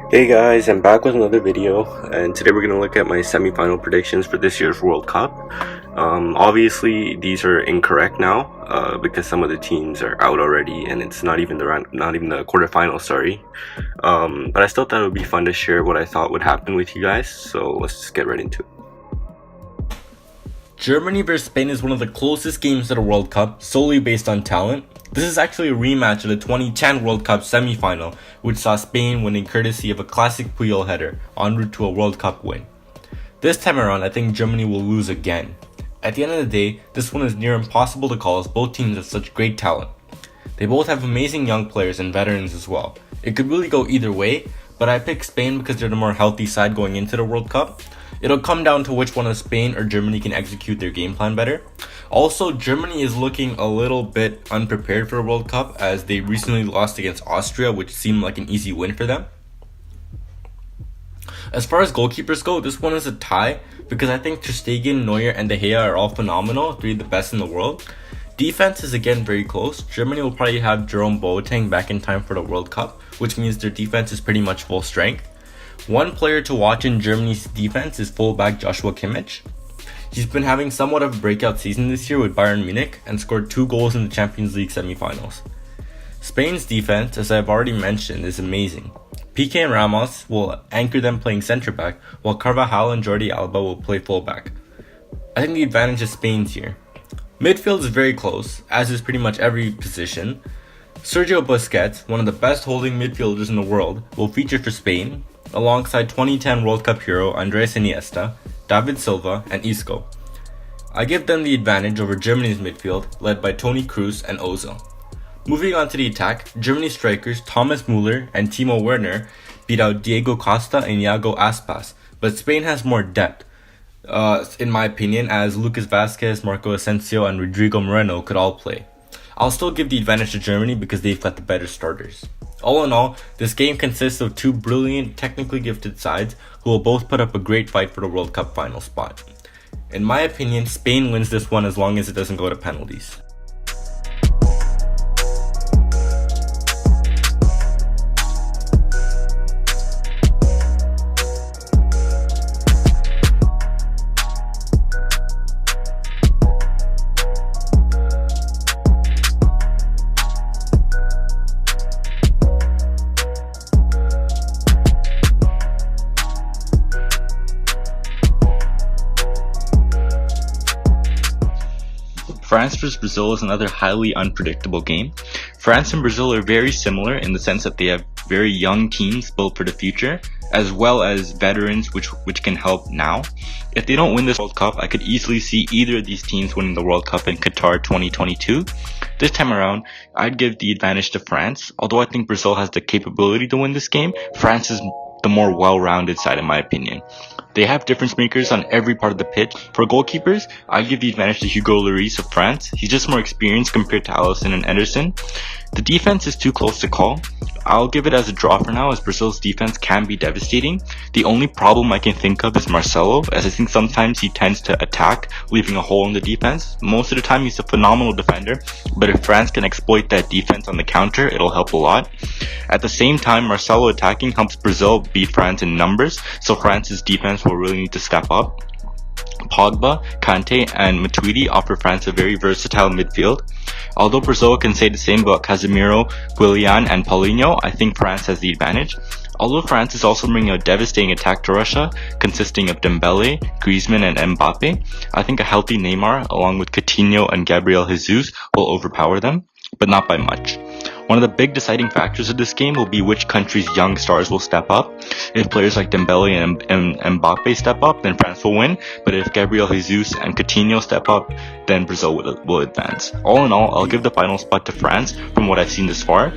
Hey guys, I'm back with another video, and today we're going to look at my semi-final predictions for this year's World Cup. Obviously, these are incorrect now because some of the teams are out already, and it's not even the quarterfinals. Sorry, but I still thought it would be fun to share what I thought would happen with you guys. So let's just get right into it. Germany vs Spain is one of the closest games to the World Cup, solely based on talent. This is actually a rematch of the 2010 World Cup semi-final, which saw Spain winning courtesy of a classic Puyol header en route to a World Cup win. This time around, I think Germany will lose again. At the end of the day, this one is near impossible to call as both teams have such great talent. They both have amazing young players and veterans as well. It could really go either way, but I pick Spain because they're the more healthy side going into the World Cup. It'll come down to which one of Spain or Germany can execute their game plan better. Also, Germany is looking a little bit unprepared for the World Cup as they recently lost against Austria, which seemed like an easy win for them. As far as goalkeepers go, this one is a tie because I think Ter Stegen, Neuer, and De Gea are all phenomenal, three of the best in the world. Defense is again very close. Germany will probably have Jerome Boateng back in time for the World Cup, which means their defense is pretty much full strength. One player to watch in Germany's defense is fullback Joshua Kimmich. He's been having somewhat of a breakout season this year with Bayern Munich and scored 2 goals in the Champions League semifinals. Spain's defense, as I've already mentioned, is amazing. Piqué and Ramos will anchor them playing centre back, while Carvajal and Jordi Alba will play fullback. I think the advantage is Spain's here. Midfield is very close, as is pretty much every position. Sergio Busquets, one of the best holding midfielders in the world, will feature for Spain, alongside 2010 World Cup hero Andres Iniesta, David Silva, and Isco. I give them the advantage over Germany's midfield, led by Toni Kroos and Ozil. Moving on to the attack, Germany's strikers Thomas Müller and Timo Werner beat out Diego Costa and Iago Aspas, but Spain has more depth, in my opinion, as Lucas Vazquez, Marco Asensio, and Rodrigo Moreno could all play. I'll still give the advantage to Germany because they've got the better starters. All in all, this game consists of two brilliant, technically gifted sides who will both put up a great fight for the World Cup final spot. In my opinion, Spain wins this one as long as it doesn't go to penalties. France vs Brazil is another highly unpredictable game. France and Brazil are very similar in the sense that they have very young teams built for the future, as well as veterans which can help now. If they don't win this World Cup, I could easily see either of these teams winning the World Cup in Qatar 2022. This time around, I'd give the advantage to France. Although I think Brazil has the capability to win this game, France is the more well-rounded side in my opinion. They have difference makers on every part of the pitch. For goalkeepers, I give the advantage to Hugo Lloris of France. He's just more experienced compared to Alisson and Ederson. The defense is too close to call. I'll give it as a draw for now, as Brazil's defense can be devastating. The only problem I can think of is Marcelo, as I think sometimes he tends to attack, leaving a hole in the defense. Most of the time he's a phenomenal defender, but if France can exploit that defense on the counter, it'll help a lot. At the same time, Marcelo attacking helps Brazil beat France in numbers, so France's defense will really need to step up. Pogba, Kante, and Matuidi offer France a very versatile midfield. Although Brazil can say the same about Casemiro, Willian, and Paulinho, I think France has the advantage. Although France is also bringing a devastating attack to Russia, consisting of Dembele, Griezmann, and Mbappe, I think a healthy Neymar, along with Coutinho and Gabriel Jesus, will overpower them, but not by much. One of the big deciding factors of this game will be which country's young stars will step up. If players like Dembele and Mbappe step up, then France will win. But if Gabriel Jesus and Coutinho step up, then Brazil will advance. All in all, I'll give the final spot to France from what I've seen this far.